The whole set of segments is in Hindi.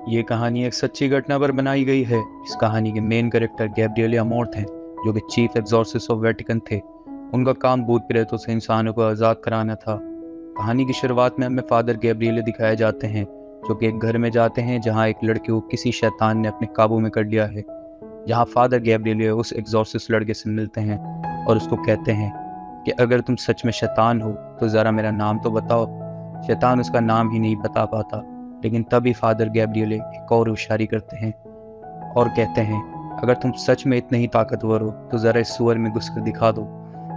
ये कहानी एक सच्ची घटना पर बनाई गई है। इस कहानी के मेन कैरेक्टर गैब्रिएल अमोर्थ हैं, जो कि चीफ एग्जॉर्सिस्ट ऑफ वेटिकन थे। उनका काम भूत प्रेतों से इंसानों को आज़ाद कराना था। कहानी की शुरुआत में हमें फादर गैब्रिएल दिखाए जाते हैं, जो कि एक घर में जाते हैं जहां एक लड़के को किसी शैतान ने अपने काबू में कर लिया है। जहां फादर गैब्रिएल उस एग्जॉर्सिस्ट लड़के से मिलते हैं और उसको कहते हैं कि अगर तुम सच में शैतान हो तो ज़रा मेरा नाम तो बताओ। शैतान उसका नाम ही नहीं बता पाता, लेकिन तभी फादर गैब्रिएल एक और होशियारी करते हैं और कहते हैं, अगर तुम सच में इतने ही ताकतवर हो तो ज़रा इस सुअर में घुस कर दिखा दो।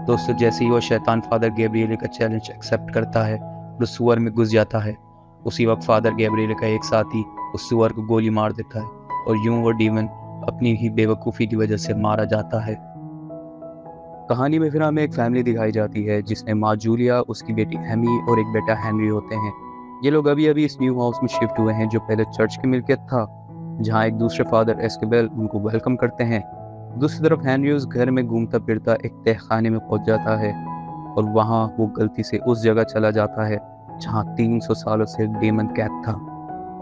दोस्तों, जैसे ही वो शैतान फादर गैब्रिएल का चैलेंज एक्सेप्ट करता है और उस सुअर में घुस जाता है, उसी वक्त फादर गैब्रिएल का एक साथी उस सुअर को गोली मार देता है और यूं वो डीमन अपनी ही बेवकूफ़ी की वजह से मारा जाता है। कहानी में फिर हमें एक फैमिली दिखाई जाती है जिसमें माँ जूलिया, उसकी बेटी एमी और एक बेटा हेनरी होते हैं। ये लोग अभी अभी इस न्यू हाउस में शिफ्ट हुए हैं, जो पहले चर्च की मिल्कियत था, जहाँ एक दूसरे फादर एस्केबेल उनको वेलकम करते हैं। दूसरी तरफ हेनरी उस घर में घूमता फिरता एक तहखाने में पहुंच जाता है और वहाँ वो गलती से उस जगह चला जाता है जहाँ 300 सालों से एक डीमन कैद था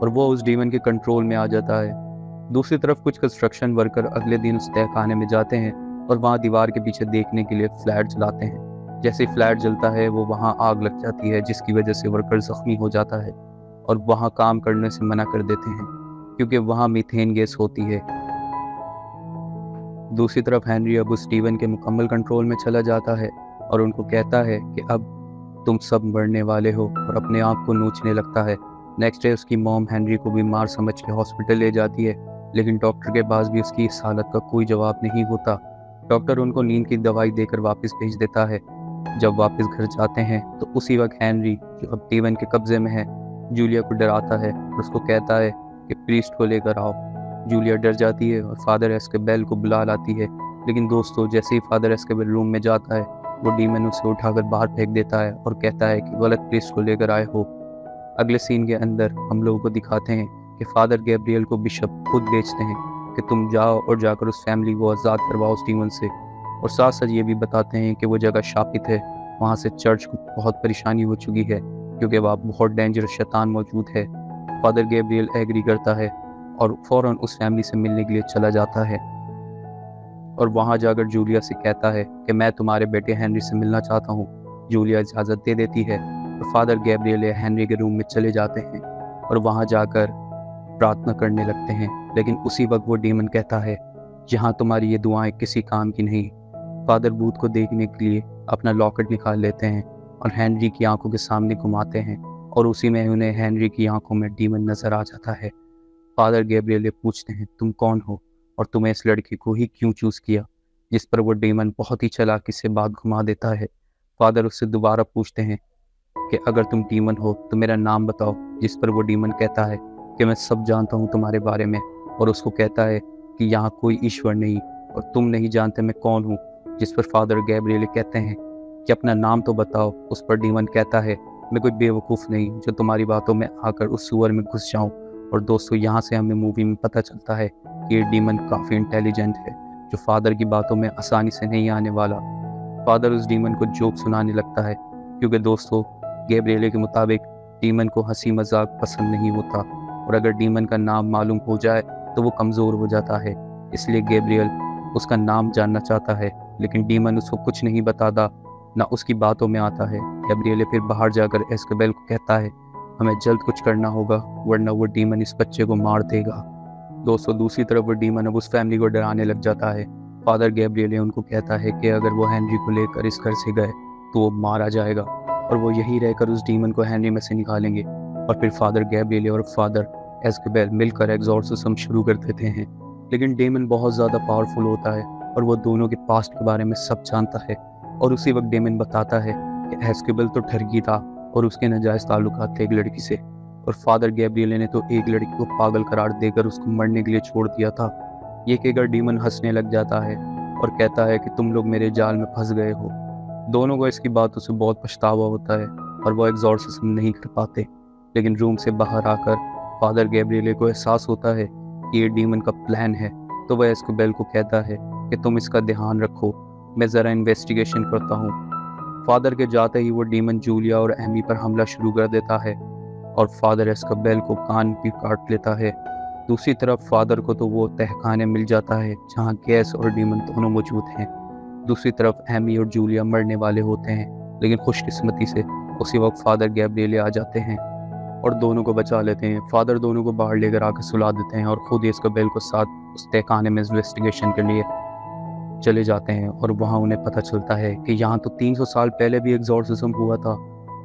और वो उस डीमन के कंट्रोल में आ जाता है। दूसरी तरफ कुछ कंस्ट्रक्शन वर्कर अगले दिन उस तहखाने में जाते हैं और वहाँ दीवार के पीछे देखने के लिए फ्लैट जलाते हैं। जैसे ही फ्लैट जलता है वो वहाँ आग लग जाती है, जिसकी वजह से वर्कर जख्मी हो जाता है और वहाँ काम करने से मना कर देते हैं क्योंकि वहाँ मीथेन गैस होती है। दूसरी तरफ हेनरी अब उस स्टीवन के मुकम्मल कंट्रोल में चला जाता है और उनको कहता है कि अब तुम सब मरने वाले हो, और अपने आप को नोचने लगता है। नेक्स्ट डे उसकी मॉम हेनरी को बीमार समझ के हॉस्पिटल ले जाती है, लेकिन डॉक्टर के पास भी उसकी इस हालत का कोई जवाब नहीं होता। डॉक्टर उनको नींद की दवाई देकर वापस भेज देता है। जब वापस घर जाते हैं तो उसी वक्त हेनरी, जो अब डीमन के कब्जे में है, जूलिया को डराता है और उसको कहता है कि प्रीस्ट को लेकर आओ। जूलिया डर जाती है और फादर एस्केबेल को बुला लाती है, लेकिन दोस्तों, जैसे ही फादर एस्केबेल रूम में जाता है वो डीमन उसे उठाकर बाहर फेंक देता है और कहता है कि गलत प्रीस्ट को लेकर आए हो। अगले सीन के अंदर हम लोगों को दिखाते हैं कि फादर गैब्रिएल को बिशप खुद बेचते हैं कि तुम जाओ और जाकर उस फैमिली को आज़ाद करवाओ उस डीमन से, और साथ साथ ये भी बताते हैं कि वो जगह शापित है, वहाँ से चर्च को बहुत परेशानी हो चुकी है क्योंकि वहाँ बहुत डेंजरस शैतान मौजूद है। फादर गैब्रिएल एग्री करता है और फ़ौरन उस फैमिली से मिलने के लिए चला जाता है और वहाँ जाकर जूलिया से कहता है कि मैं तुम्हारे बेटे हेनरी से मिलना चाहता हूँ। जूलिया इजाज़त दे देती है और फादर गैब्रिएल हेनरी के रूम में चले जाते हैं और वहाँ जाकर प्रार्थना करने लगते हैं, लेकिन उसी वक्त वो डीमन कहता है, यहाँ तुम्हारी ये दुआएं किसी काम की नहीं। फादर भूत को देखने के लिए अपना लॉकेट निकाल लेते हैं और हेनरी की आंखों के सामने घुमाते हैं और उसी में उन्हें हेनरी की आंखों में डीमन नजर आ जाता है। फादर गैब्रिएल पूछते हैं, तुम कौन हो और तुम्हें इस लड़की को ही क्यों चूज़ किया, जिस पर वो डीमन बहुत ही चालाकी से बात घुमा देता है। फादर उससे दोबारा पूछते हैं कि अगर तुम डीमन हो तो मेरा नाम बताओ, जिस पर वो डीमन कहता है कि मैं सब जानता हूँ तुम्हारे बारे में, और उसको कहता है कि यहाँ कोई ईश्वर नहीं और तुम नहीं जानते मैं कौन हूँ। जिस पर फादर गैब्रिएल कहते हैं कि अपना नाम तो बताओ। उस पर डीमन कहता है, मैं कोई बेवकूफ़ नहीं जो तुम्हारी बातों में आकर उस सुअर में घुस जाऊँ। और दोस्तों, यहाँ से हमें मूवी में पता चलता है कि ये डीमन काफ़ी इंटेलिजेंट है, जो फादर की बातों में आसानी से नहीं आने वाला। फादर उस डीमन को जोक सुनाने लगता है क्योंकि दोस्तों, गैब्रिएल के मुताबिक डीमन को हंसी मजाक पसंद नहीं होता और अगर डीमन का नाम मालूम हो जाए तो वो कमज़ोर हो जाता है। इसलिए गैब्रिएल उसका नाम जानना चाहता है, लेकिन डीमन उसको कुछ नहीं बताता, ना उसकी बातों में आता है। गैब्रिएल फिर बाहर जाकर एस्केबेल को कहता है, हमें जल्द कुछ करना होगा वरना वो डीमन इस बच्चे को मार देगा। दोस्तों, दूसरी तरफ वो डीमन अब उस फैमिली को डराने लग जाता है। फादर गैब्रिएल उनको कहता है कि अगर वो हेनरी को लेकर इस घर से गए तो वो मारा जाएगा और वो यहीं रहकर उस डीमन को हेनरी में से निकालेंगे। और फिर फादर गैब्रिएल और फादर एस्केबेल मिलकर एग्जॉर्सिज्म शुरू कर देते हैं, लेकिन डीमन बहुत ज़्यादा पावरफुल होता है और वो दोनों के पास्ट के बारे में सब जानता है। और उसी वक्त डीमन बताता है कि एस्केबेल तो ठगी था और उसके नाजायज़ ताल्लुकात थे एक लड़की से, और फादर गैब्रिएल ने तो एक लड़की को पागल करार देकर उसको मरने के लिए छोड़ दिया था। ये कहकर डीमन हंसने लग जाता है और कहता है कि तुम लोग मेरे जाल में फंस गए हो। दोनों को इसकी बातों से बहुत पछतावा होता है और वो एग्जॉर्सिज्म नहीं कर पाते, लेकिन रूम से बाहर आकर फादर गैब्रिएल को एहसास होता है कि ये डीमन का प्लान है, तो वह एस्केबेल को कहता है कि तुम इसका ध्यान रखो, मैं ज़रा इन्वेस्टिगेशन करता हूँ। फादर के जाते ही वो डीमन जूलिया और एमी पर हमला शुरू कर देता है और फादर एस्केबेल को कान भी काट लेता है दूसरी तरफ फादर को तो वो तहखाने मिल जाता है जहाँ गैस और डीमन दोनों मौजूद हैं। दूसरी तरफ एमी और जूलिया मरने वाले होते हैं, लेकिन खुशकिस्मती से उसी वक्त फादर गैब्रिएले आ जाते हैं और दोनों को बचा लेते हैं। फादर दोनों को बाहर लेकर आकर सुला देते हैं और खुद इस्कोबेल को साथ उस तहखाने में इन्वेस्टिगेशन के लिए चले जाते हैं। और वहाँ उन्हें पता चलता है कि यहाँ तो 300 साल पहले भी एग्जॉर्सिज्म हुआ था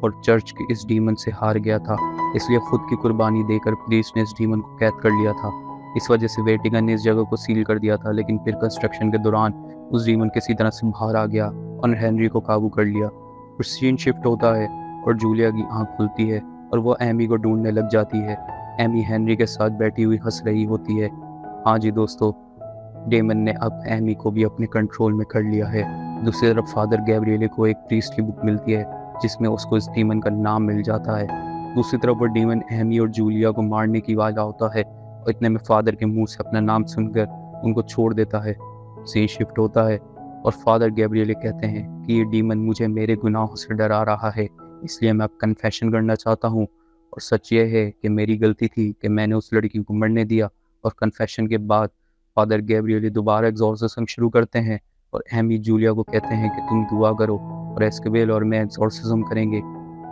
और चर्च के इस डीमन से हार गया था, इसलिए खुद की कुर्बानी देकर प्रीस्ट ने इस डीमन को कैद कर लिया था। इस वजह से वेटिकन ने इस जगह को सील कर दिया था, लेकिन फिर कंस्ट्रक्शन के दौरान उस डीमन किसी तरह से बाहर आ गया और हेनरी को काबू कर लिया। फिर सीन शिफ्ट होता है और जूलिया की आंख खुलती है और वो एमी को ढूंढने लग जाती है। एमी हेनरी के साथ बैठी हुई हंस रही होती है। हाँ जी दोस्तों, डेमन ने अब एमी को भी अपने कंट्रोल में कर लिया है। दूसरी तरफ फादर गैब्रिएले को एक प्रीस्ट की बुक मिलती है जिसमें उसको इस डीमन का नाम मिल जाता है। दूसरी तरफ वो डीमन एमी और जूलिया को मारने की वाला होता है और इतने में फादर के मुंह से अपना नाम सुनकर उनको छोड़ देता है। सीन शिफ्ट होता है और फादर गैब्रिएले कहते हैं कि ये डीमन मुझे मेरे गुनाहों से डरा रहा है, इसलिए मैं अब कन्फेशन करना चाहता हूँ। और सच ये है कि मेरी गलती थी कि मैंने उस लड़की को मरने दिया। और कन्फेशन के बाद फादर गैब्रिएले दोबारा एग्जॉर्सिज्म शुरू करते हैं और एमी जूलिया को कहते हैं कि तुम दुआ करो और एस्कोबेल और मैं एग्जॉर्सिज्म करेंगे।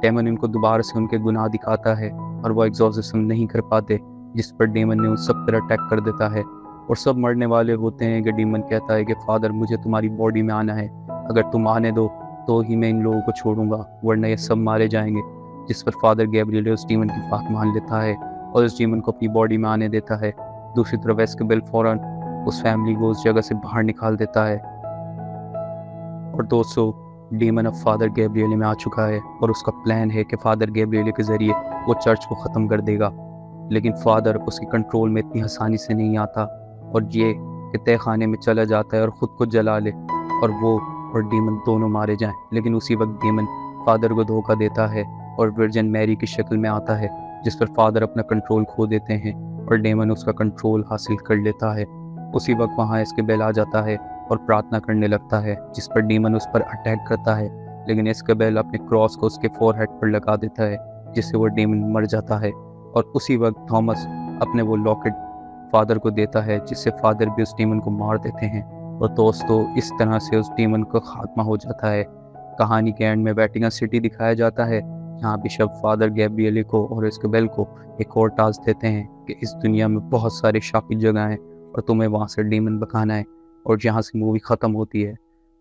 डेमन इनको दोबारा से उनके गुनाह दिखाता है और वो एग्जॉर्सिज्म नहीं कर पाते, जिस पर डेमन ने उन सब पर अटैक कर देता है और सब मरने वाले होते हैं। कि डेमन कहता है कि फादर मुझे तुम्हारी बॉडी में आना है, अगर तुम आने दो तो ही मैं इन लोगों को छोड़ूंगा, वरना ये सब मारे जाएंगे। जिस पर फादर गैब्रिएले उस डीमन की बात मान लेता है और उस डीमन को अपनी बॉडी में आने देता है। दूसरी तरफ एस्कोबेल फौरन उस फैमिली को उस जगह से बाहर निकाल देता है। और दोस्तों, डीमन अब फादर गैब्रिएले में आ चुका है और उसका प्लान है कि फादर गैब्रिएले के ज़रिए वो चर्च को ख़त्म कर देगा। लेकिन फादर उसके कंट्रोल में इतनी आसानी से नहीं आता और ये कि तहखाने में चला जाता है और ख़ुद को जला ले और वो और डीमन दोनों मारे जाएं। लेकिन उसी वक्त डीमन फादर को धोखा देता है और वर्जिन मैरी की शक्ल में आता है, जिस पर फादर अपना कंट्रोल खो देते हैं और डेमन उसका कंट्रोल हासिल कर लेता है। उसी वक्त वहाँ एस्कोबेल आ जाता है और प्रार्थना करने लगता है, जिस पर डीमन उस पर अटैक करता है। लेकिन एस्कोबेल अपने क्रॉस को उसके फोरहेड पर लगा देता है, जिससे वो डीमन मर जाता है। और उसी वक्त थॉमस अपने वो लॉकेट फादर को देता है, जिससे फादर भी उस डीमन को मार देते हैं। और दोस्तों, इस तरह से उस डीमन का खात्मा हो जाता है। कहानी के एंड में वेटिकन सिटी दिखाया जाता है, जहाँ बिशप फादर गैब्रिएले को और एस्कोबेल को एक और टास्क देते हैं कि इस दुनिया में बहुत सारी शापित जगह हैं और तुम्हें वहाँ से डीमन भगाना है। और जहाँ से मूवी ख़त्म होती है।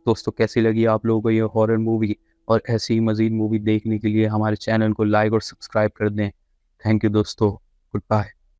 दोस्तों, कैसी लगी आप लोगों को ये हॉरर मूवी? और ऐसी ही मज़ीद मूवी देखने के लिए हमारे चैनल को लाइक और सब्सक्राइब कर दें। थैंक यू दोस्तों, गुड बाय।